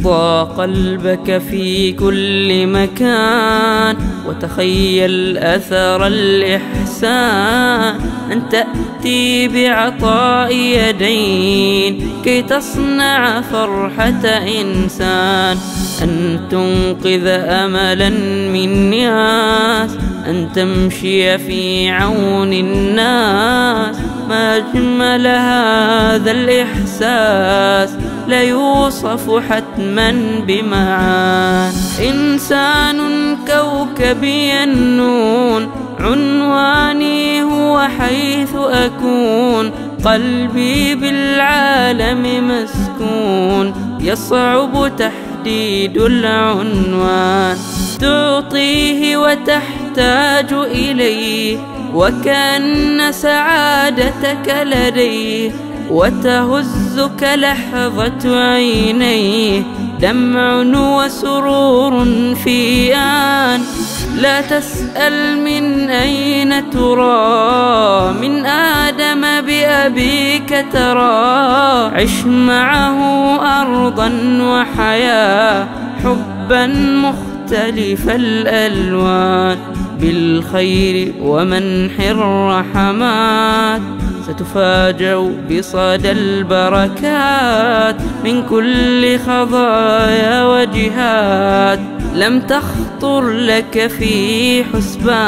ضع قلبك في كل مكان وتخيل أثر الإحسان، أن تأتي بعطاء يدين كي تصنع فرحة إنسان، أن تنقذ أملا من ياس، أن تمشي في عون الناس. ما أجمل هذا الإحساس لا يوصف حتما بمعان. إنسان كوكبي النون، عنواني هو حيث أكون، قلبي بالعالم مسكون، يصعب تحديد العنوان. تعطيه وتحتاج إليه وكأن سعادتك لديه، وتهزك لحظة عينيه دمع وسرور في آن. لا تسأل من أين ترى، من آدم بأبيك ترى، عش معه أرضا وحياة، حبا مختلف الألوان، بالخير ومنح الرحمات. ستفاجأ بصدى البركات من كل خضايا وجهات لم تخطر لك في حسبان.